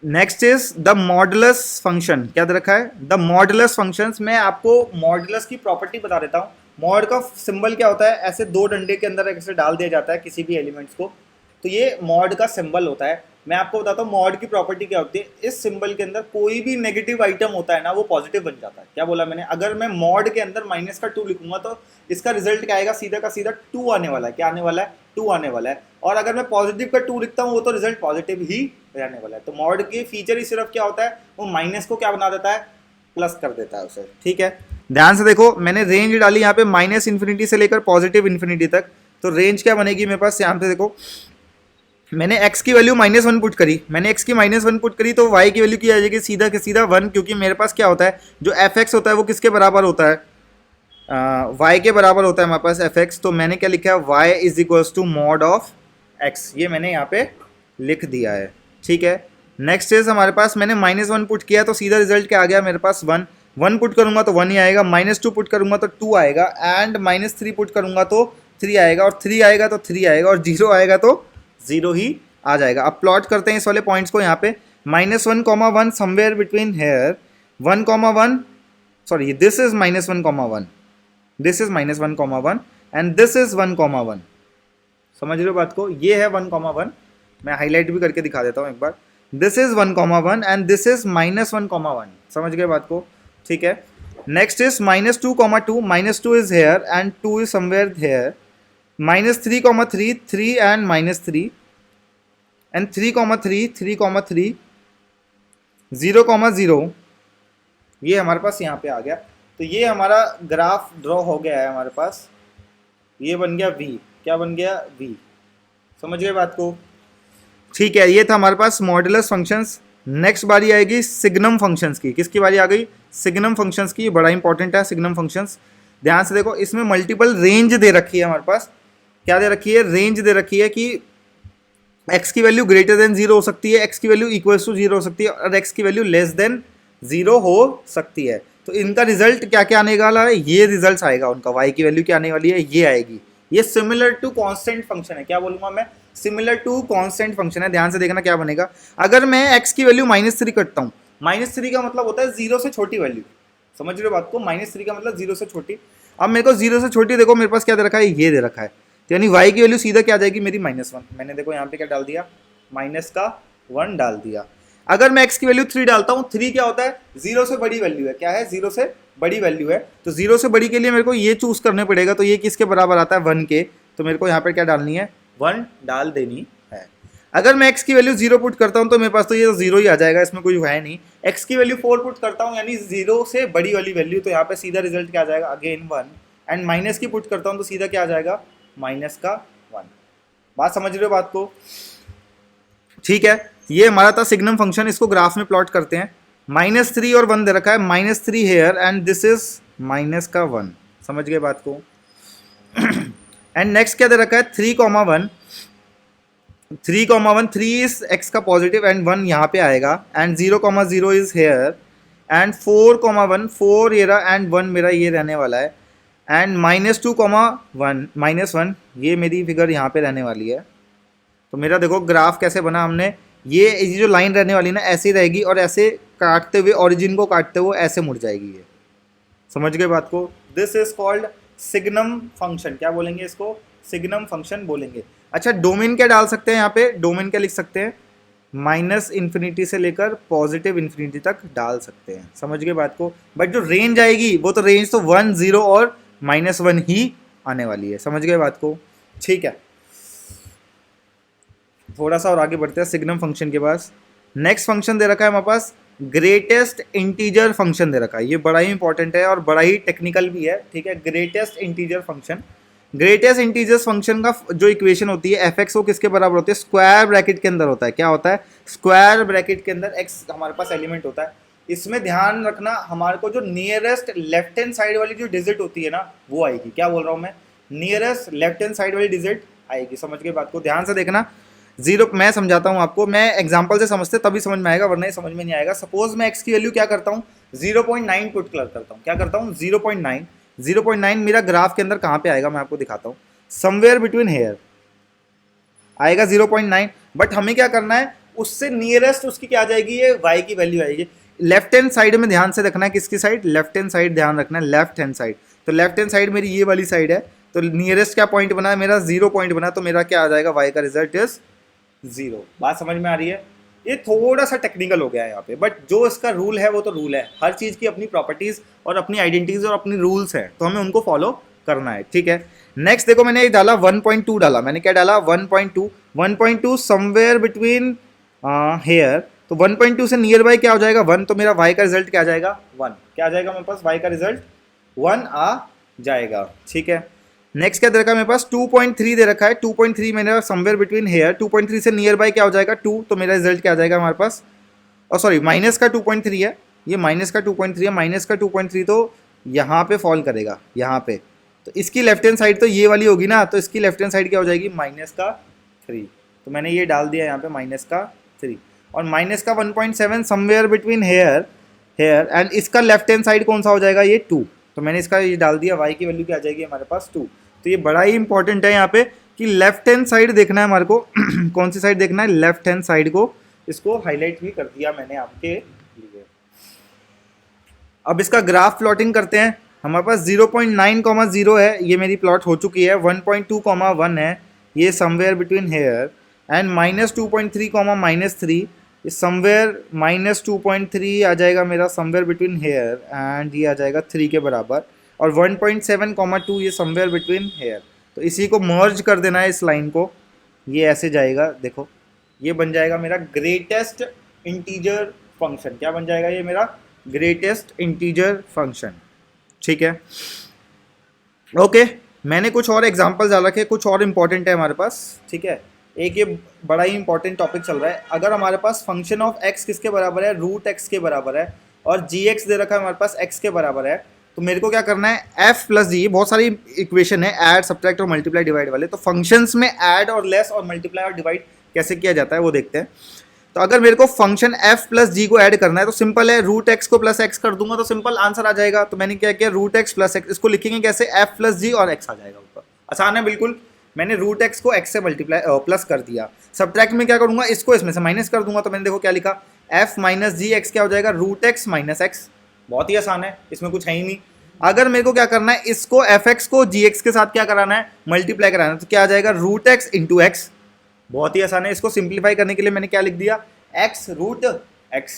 next is the modulus function. क्या दे रखा है, द मॉडुलस फंक्शंस। मैं आपको मॉडुलस की प्रॉपर्टी बता देता हूँ। मॉड का सिंबल क्या होता है, ऐसे दो डंडे के अंदर ऐसे डाल दिया जाता है किसी भी एलिमेंट्स को, तो ये मॉड का सिंबल होता है। मैं आपको बताता हूँ मॉड की प्रॉपर्टी क्या होती है। इस सिंबल के अंदर कोई भी नेगेटिव आइटम होता है ना, वो पॉजिटिव बन जाता है। क्या बोला मैंने, अगर मैं मॉड के अंदर -2 लिखूंगा तो इसका रिजल्ट क्या आएगा, सीधा का सीधा 2 आने वाला है। क्या आने वाला है, 2 आने वाला है। और अगर मैं पॉजिटिव का 2 लिखता हूँ वो तो रिजल्ट पॉजिटिव ही रहने वाला है। तो मॉड के फीचर ही सिर्फ क्या होता है, वो माइनस को क्या बना देता है, प्लस कर देता है उसे। ठीक है, ध्यान से देखो, मैंने रेंज डाली यहाँ पे -∞ से लेकर +∞ तक। तो रेंज क्या बनेगी मेरे पास, यहाँ पे देखो, मैंने x की वैल्यू -1 पुट करी, मैंने x की -1 पुट करी तो y की वैल्यू की आ जाएगी सीधा के सीधा 1, क्योंकि मेरे पास क्या होता है, जो fx होता है वो किसके बराबर होता है, y के बराबर होता है हमारे पास fx। तो मैंने क्या लिखा है, y is equals to mod of x, ये मैंने यहाँ पे लिख दिया है। ठीक है, नेक्स्ट इज हमारे पास, मैंने -1 पुट किया तो सीधा रिजल्ट क्या आ गया मेरे पास, 1। 1 पुट करूंगा तो 1 ही आएगा, -2 पुट करूंगा तो 2 आएगा, एंड -3 पुट करूंगा तो 3 आएगा, और 3 आएगा तो 3 आएगा, और 0 आएगा तो 0 ही आ जाएगा। अब प्लॉट करते हैं इस वाले पॉइंट्स को। यहाँ पे -1,1 somewhere between here, 1,1, sorry this is -1,1, this is -1,1 and this is 1,1। समझ रहे हो बात को, ये है 1,1, मैं हाईलाइट भी करके दिखा देता हूँ एक बार। This is 1,1 and this is -1,1। समझ गए बात को। ठीक है, next is -2,2, -2 is here and 2 is somewhere here, -3,3, 3 and -3, and 3,3, 3,3 0,0 ये हमारे पास यहाँ पे आ गया। तो ये हमारा ग्राफ ड्रॉ हो गया है हमारे पास, ये बन गया v, क्या बन गया v, समझ गए बात को। ठीक है, ये था हमारे पास मॉड्यूलस फंक्शंस। नेक्स्ट बारी आएगी सिग्नम फंक्शंस की। किसकी बारी आ गई? सिग्नम फंक्शंस की। बड़ा इंपॉर्टेंट है सिग्नम फंक्शंस, ध्यान से देखो। इसमें मल्टीपल रेंज दे रखी है हमारे पास। क्या दे रखी है? रेंज दे रखी है कि x की वैल्यू ग्रेटर देन 0 हो सकती है, x की वैल्यू इक्वल टू 0 हो सकती है और x की वैल्यू लेस देन 0 हो सकती है। तो इनका रिजल्ट क्या क्या आने वाला है? ये रिजल्ट आएगा उनका। y की वैल्यू क्या आने वाली है? ये आएगी। ये सिमिलर टू कांस्टेंट फंक्शन है। क्या बोलूंगा मैं? सिमिलर टू कांस्टेंट फंक्शन है। ध्यान से देखना क्या बनेगा। अगर मैं x की वैल्यू -3 करता हूँ, -3 का मतलब होता है 0 से छोटी वैल्यू, समझ रहे हो बात को? -3 का मतलब 0 से छोटी। अब मेरे को 0 से छोटी, देखो मेरे पास क्या दे रखा है? ये दे रखा है। तो यानी y की वैल्यू सीधा क्या आ जाएगी मेरी? -1। मैंने देखो यहाँ पे क्या डाल दिया? -1 डाल दिया। अगर मैं x की वैल्यू 3 डालता हूँ, 3 क्या होता है? 0 से बड़ी वैल्यू है। क्या है? 0 से बड़ी वैल्यू है। तो 0 से बड़ी के लिए मेरे को ये चूज करने पड़ेगा। तो ये किसके बराबर आता है? 1 के। तो मेरे को यहाँ पर क्या डालनी है? 1 डाल देनी है। अगर मैं x की वैल्यू 0 पुट करता हूँ तो मेरे पास तो ये 0 ही आ जाएगा, इसमें कोई है नहीं। x की वैल्यू 4 पुट करता हूँ, यानी 0 से बड़ी वाली वैल्यू, तो यहाँ पे सीधा रिजल्ट क्या आ जाएगा? अगेन 1। एंड माइनस की पुट करता हूँ तो सीधा क्या आ जाएगा? -1। बात समझ रहे हो बात को? ठीक है, ये हमारा था सिग्नम फंक्शन। इसको ग्राफ में प्लॉट करते हैं। -3 और 1 दे रखा है। -3 हेयर एंड दिस इज -1। समझ गए बात को? एंड नेक्स्ट क्या दे रखा है? 3,1। 3,1, 3 इज x का पॉजिटिव एंड 1 यहाँ पे आएगा। एंड 0,0 इज हेयर एंड 4,1, 4 ये रहा एंड 1 मेरा ये रहने वाला है। एंड -2,1, -1 ये मेरी फिगर यहाँ पे रहने वाली है। तो मेरा देखो ग्राफ कैसे बना हमने। ये जो लाइन रहने वाली ना, ऐसी रहेगी और ऐसे काटते हुए, ओरिजिन को काटते हुए ऐसे मुड़ जाएगी ये। समझ गए बात को? This is called signum function. क्या बोलेंगे इसको? सिग्नम फंक्शन बोलेंगे। अच्छा, डोमेन क्या डाल सकते हैं यहाँ पे? डोमेन क्या लिख सकते हैं? -∞ से लेकर +∞ तक डाल सकते हैं। समझ गए बात को? बट जो रेंज आएगी वो तो रेंज तो 1, 0 और -1 ही आने वाली है। समझ गए बात को? ठीक है, थोड़ा सा और आगे बढ़ते हैं सिग्नम फंक्शन के पास। नेक्स्ट फंक्शन दे रखा है हमारे पास, ग्रेटेस्ट इंटीजर फंक्शन दे रखा है। ये बड़ा ही इंपॉर्टेंट है और बड़ा ही टेक्निकल भी है। ठीक है, greatest integer function. Greatest integers function का जो इक्वेशन होती है एफ एक्स, वो किसके बराबर होती है? स्क्वायर ब्रैकेट के अंदर होता है। क्या होता है? स्क्वायर ब्रैकेट के अंदर एक्स हमारे पास एलिमेंट होता है। इसमें ध्यान रखना, हमारे को जो नियरेस्ट लेफ्ट हैंड साइड वाली जो डिजिट होती है ना, वो आएगी। क्या बोल रहा हूँ मैं? नियरेस्ट लेफ्ट हैंड साइड वाली डिजिट आएगी। समझ के बात को? ध्यान से देखना। 0, मैं समझाता हूँ आपको, मैं एग्जाम्पल से समझते तभी समझ में आएगा, वरना ये समझ में नहीं आएगा। सपोज मैं एक्स की वैल्यू क्या करता हूँ? 0.9 पुट करता हूँ। क्या करता हूँ? 0.9। 0.9 मेरा ग्राफ के अंदर कहाँ पे आएगा? मैं आपको दिखाता हूँ। समवेयर बिटवीन हेयर आएगा 0.9। बट हमें क्या करना है? उससे नियरेस्ट उसकी क्या आ जाएगी? ये y की वैल्यू आएगी। लेफ्ट हैंड साइड में ध्यान से रखना है। किसकी साइड? लेफ्ट हैंड साइड ध्यान रखना है। लेफ्ट हैंड साइड, तो लेफ्ट हैंड साइड मेरी ये वाली साइड है। तो नियरेस्ट क्या पॉइंट बना है मेरा? 0 पॉइंट बना। तो मेरा क्या आ जाएगा? y का रिजल्ट इज 0। बात समझ में आ रही है? ये थोड़ा सा टेक्निकल हो गया है यहाँ पे, बट जो इसका रूल है वो तो रूल है। हर चीज़ की अपनी प्रॉपर्टीज और अपनी आइडेंटिटीज और अपनी रूल्स हैं, तो हमें उनको फॉलो करना है। ठीक है, नेक्स्ट देखो, मैंने एक डाला 1.2 डाला। मैंने क्या डाला? 1.2 समवेयर बिटवीन हेयर। तो 1.2 से नियर बाय क्या हो जाएगा? 1। तो मेरा y का रिजल्ट क्या आ जाएगा? 1। क्या आ जाएगा मेरे पास? y का रिजल्ट 1 आ जाएगा। ठीक है, नेक्स्ट क्या दे रखा है मेरे पास? 2.3 दे रखा है। 2.3 मेरा समवेयर बिटवीन हेयर। 2.3 से नियर बाय क्या हो जाएगा? 2। तो मेरा रिजल्ट क्या आ जाएगा हमारे पास? और सॉरी, माइनस का 2.3 है, ये माइनस का 2.3 है। माइनस का 2.3 तो यहाँ पे फॉल करेगा, यहाँ पे। तो इसकी लेफ्ट हैंड साइड तो ये वाली होगी ना, तो इसकी लेफ्ट हैंड साइड क्या हो जाएगी? -3। तो मैंने ये डाल दिया यहाँ पे -3। और माइनस का 1.7 समवेयर बिटवीन हेयर एंड इसका लेफ्ट हैंड साइड कौन सा हो जाएगा? ये 2। तो मैंने इसका ये डाल दिया। y की वैल्यू क्या आ जाएगी हमारे पास? 2। तो ये बड़ा ही इंपॉर्टेंट है यहाँ पे कि लेफ्ट हैंड साइड देखना है हमारे को। कौन सी साइड देखना है? लेफ्ट हैंड साइड को। इसको हाईलाइट भी कर दिया मैंने आपके लिए। अब इसका ग्राफ प्लॉटिंग करते हैं। हमारे पास 0.9,0 है, ये मेरी प्लॉट हो चुकी है। 1.2,1 है, ये somewhere between here and -2.3, -3 somewhere -2.3 आ जाएगा मेरा समवेयर बिटवीन हेयर एंड ये आ जाएगा 3 के बराबर। और 1.7, 2 ये समवेयर बिटवीन हेयर। तो इसी को मर्ज कर देना है, इस लाइन को। ये ऐसे जाएगा, देखो ये बन जाएगा मेरा ग्रेटेस्ट इंटीजर फंक्शन, क्या बन जाएगा ये मेरा ग्रेटेस्ट इंटीजर फंक्शन, ठीक है। ओके, मैंने कुछ और एग्जांपल्स डाल रखे, कुछ और इंपॉर्टेंट है हमारे पास, ठीक है। एक ये बड़ा ही इंपॉर्टेंट टॉपिक चल रहा है, अगर हमारे पास फंक्शन ऑफ एक्स किसके बराबर है, रूट एक्स के बराबर है, और जी एक्स दे रखा है हमारे पास एक्स के बराबर है, तो मेरे को क्या करना है, एफ प्लस जी, बहुत सारी इक्वेशन है, ऐड सब्ट्रैक्ट और मल्टीप्लाई डिवाइड वाले, तो फंक्शंस में ऐड और लेस और मल्टीप्लाई और डिवाइड कैसे किया जाता है वो देखते हैं। तो अगर मेरे को फंक्शन f प्लस जी को ऐड करना है तो सिंपल है, रूट एक्स को प्लस एक्स कर दूंगा तो सिंपल आंसर आ जाएगा। तो मैंने क्या किया, रूट एक्स प्लस एक्स, इसको लिखेंगे कैसे, f प्लस जी और x आ जाएगा ऊपर, आसान है बिल्कुल। मैंने रूट एक्स को x से मल्टीप्लाई प्लस कर दिया, सब्ट्रैक्ट में क्या करूंगा, इसको इसमें से माइनस कर दूंगा, तो मैंने देखो क्या लिखा, f माइनस जी एक्स क्या हो जाएगा, रूट एक्स माइनस एक्स, बहुत ही आसान है, इसमें कुछ है ही नहीं। अगर मेरे को क्या करना है, इसको एफ एक्स को जी एक्स के साथ क्या कराना है, मल्टीप्लाई कराना है, तो क्या आ जाएगा, रूट एक्स इंटू एक्स, बहुत ही आसान है। इसको सिंप्लीफाई करने के लिए मैंने क्या लिख दिया, x रूट x,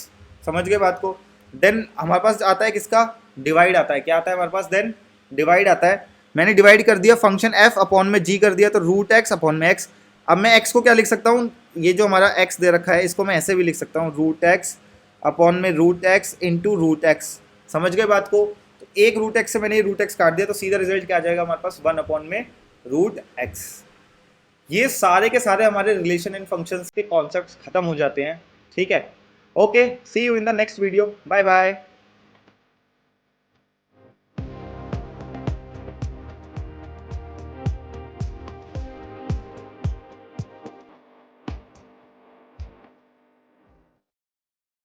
समझ गए बात को। देन हमारे पास आता है किसका, डिवाइड आता है, क्या आता है हमारे पास, देन डिवाइड आता है। मैंने डिवाइड कर दिया फंक्शन f अपॉन में g कर दिया, तो रूट x अपॉन में x। अब मैं x को क्या लिख सकता हूँ, ये जो हमारा x दे रखा है इसको मैं ऐसे भी लिख सकता हूँ, रूट x अपॉन में root x into root x, समझ गए बात को। तो एक रूट x से मैंने रूट x काट दिया, तो सीधा रिजल्ट क्या आ जाएगा हमारे पास, 1 अपॉन में रूट x। ये सारे के सारे हमारे रिलेशन एंड फंक्शंस के कॉन्सेप्ट्स खत्म हो जाते हैं, ठीक है। Okay, see you in the next video, bye bye.